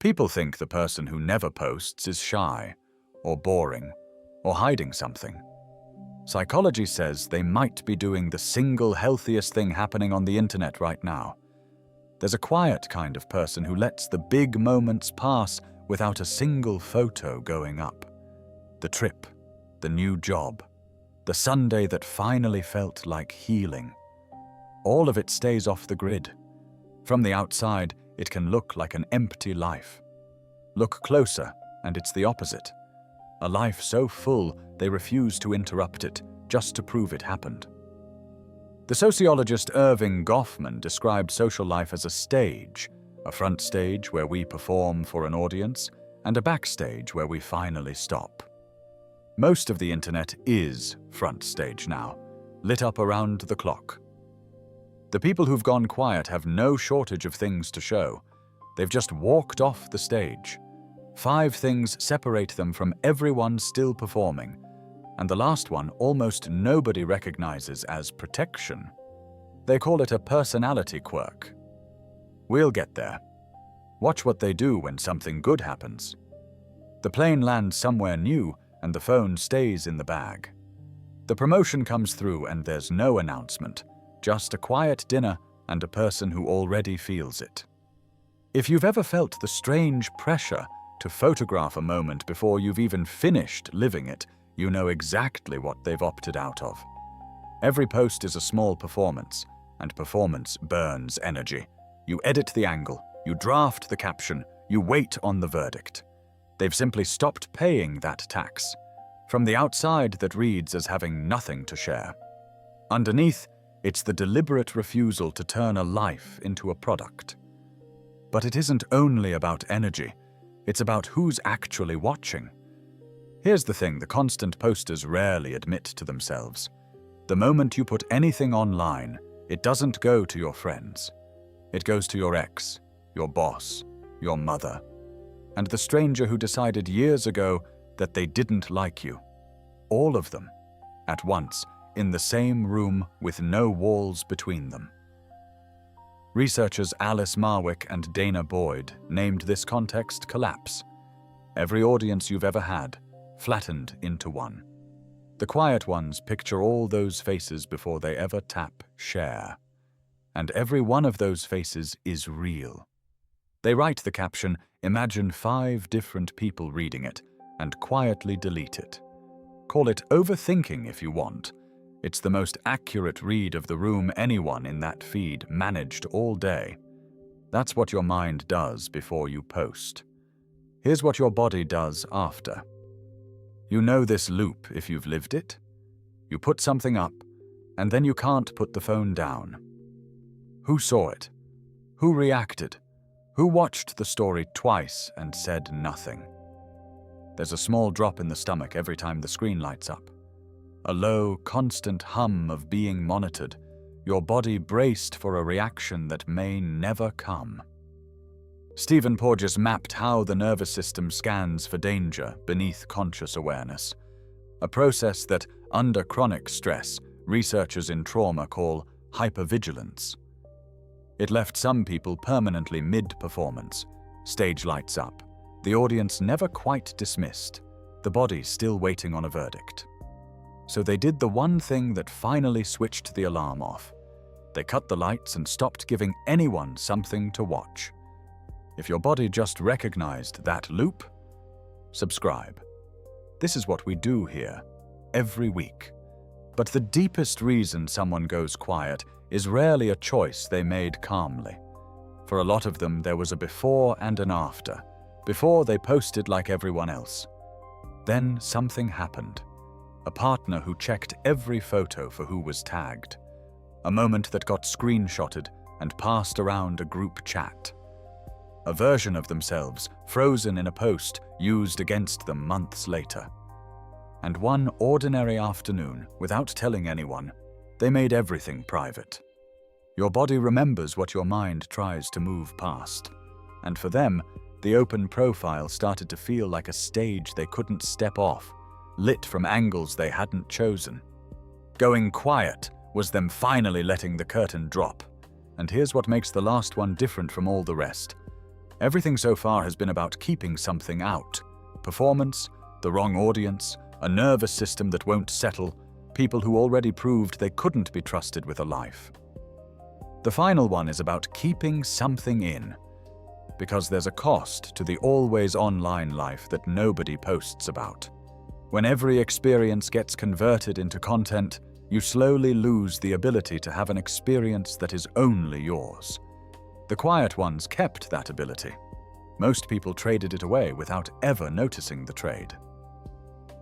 People think the person who never posts is shy, or boring, or hiding something. Psychology says they might be doing the single healthiest thing happening on the internet right now. There's a quiet kind of person who lets the big moments pass without a single photo going up. The trip, the new job, the Sunday that finally felt like healing. All of it stays off the grid. From the outside, it can look like an empty life. Look closer, and it's the opposite. A life so full, they refuse to interrupt it, just to prove it happened. The sociologist Irving Goffman described social life as a stage, a front stage where we perform for an audience, and a backstage where we finally stop. Most of the internet is front stage now, lit up around the clock. The people who've gone quiet have no shortage of things to show. They've just walked off the stage. 5 things separate them from everyone still performing, and the last one almost nobody recognizes as protection. They call it a personality quirk. We'll get there. Watch what they do when something good happens. The plane lands somewhere new, and the phone stays in the bag. The promotion comes through and there's no announcement, just a quiet dinner and a person who already feels it. If you've ever felt the strange pressure to photograph a moment before you've even finished living it, you know exactly what they've opted out of. Every post is a small performance, and performance burns energy. You edit the angle, you draft the caption, you wait on the verdict. They've simply stopped paying that tax. From the outside, that reads as having nothing to share. Underneath, it's the deliberate refusal to turn a life into a product. But it isn't only about energy, it's about who's actually watching. Here's the thing the constant posters rarely admit to themselves. The moment you put anything online, it doesn't go to your friends. It goes to your ex, your boss, your mother, and the stranger who decided years ago that they didn't like you. All of them, at once, in the same room with no walls between them. Researchers Alice Marwick and Dana Boyd named this context collapse. Every audience you've ever had, flattened into one. The quiet ones picture all those faces before they ever tap share. And every one of those faces is real. They write the caption, imagine 5 different people reading it, and quietly delete it. Call it overthinking if you want. It's the most accurate read of the room anyone in that feed managed all day. That's what your mind does before you post. Here's what your body does after. You know this loop if you've lived it. You put something up, and then you can't put the phone down. Who saw it? Who reacted? Who watched the story twice and said nothing? There's a small drop in the stomach every time the screen lights up. A low, constant hum of being monitored, your body braced for a reaction that may never come. Stephen Porges mapped how the nervous system scans for danger beneath conscious awareness, a process that, under chronic stress, researchers in trauma call hypervigilance. It left some people permanently mid-performance. Stage lights up. The audience never quite dismissed. The body still waiting on a verdict. So they did the one thing that finally switched the alarm off. They cut the lights and stopped giving anyone something to watch. If your body just recognized that loop, subscribe. This is what we do here, every week. But the deepest reason someone goes quiet is rarely a choice they made calmly. For a lot of them, there was a before and an after. Before, they posted like everyone else. Then something happened. A partner who checked every photo for who was tagged. A moment that got screenshotted and passed around a group chat. A version of themselves, frozen in a post, used against them months later. And one ordinary afternoon, without telling anyone, they made everything private. Your body remembers what your mind tries to move past. And for them, the open profile started to feel like a stage they couldn't step off, lit from angles they hadn't chosen. Going quiet was them finally letting the curtain drop. And here's what makes the last one different from all the rest. Everything so far has been about keeping something out. Performance, the wrong audience, a nervous system that won't settle, people who already proved they couldn't be trusted with a life. The final one is about keeping something in, because there's a cost to the always online life that nobody posts about. When every experience gets converted into content, you slowly lose the ability to have an experience that is only yours. The quiet ones kept that ability. Most people traded it away without ever noticing the trade.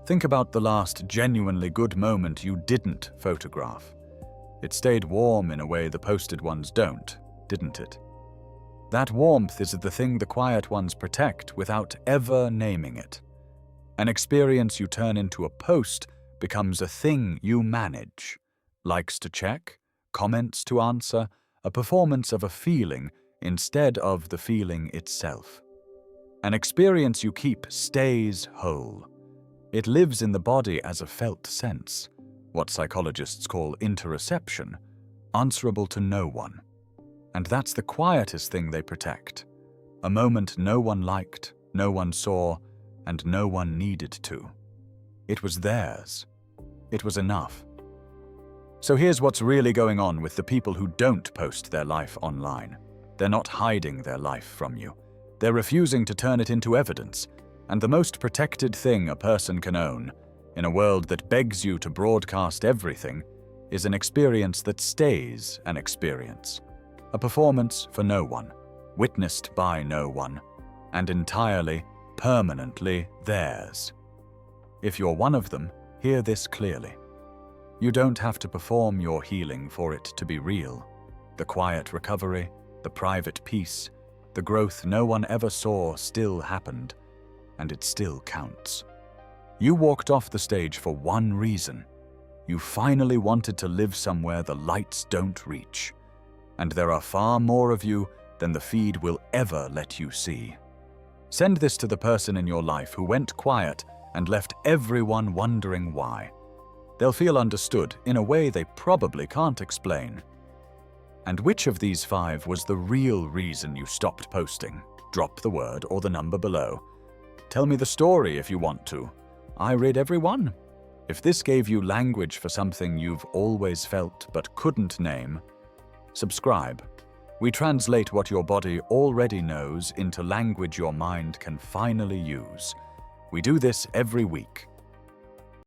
Think about the last genuinely good moment you didn't photograph. It stayed warm in a way the posted ones don't, didn't it? That warmth is the thing the quiet ones protect without ever naming it. An experience you turn into a post becomes a thing you manage. Likes to check, comments to answer, a performance of a feeling instead of the feeling itself. An experience you keep stays whole. It lives in the body as a felt sense, what psychologists call interoception, answerable to no one. And that's the quietest thing they protect. A moment no one liked, no one saw, and no one needed to. It was theirs. It was enough. So here's what's really going on with the people who don't post their life online. They're not hiding their life from you. They're refusing to turn it into evidence. And the most protected thing a person can own, in a world that begs you to broadcast everything, is an experience that stays an experience. A performance for no one, witnessed by no one, and entirely, permanently theirs. If you're one of them, hear this clearly. You don't have to perform your healing for it to be real. The quiet recovery, the private peace, the growth no one ever saw still happened, and it still counts. You walked off the stage for one reason. You finally wanted to live somewhere the lights don't reach. And there are far more of you than the feed will ever let you see. Send this to the person in your life who went quiet and left everyone wondering why. They'll feel understood in a way they probably can't explain. And which of these 5 was the real reason you stopped posting? Drop the word or the number below. Tell me the story if you want to. I read every one. If this gave you language for something you've always felt but couldn't name, subscribe. We translate what your body already knows into language your mind can finally use. We do this every week.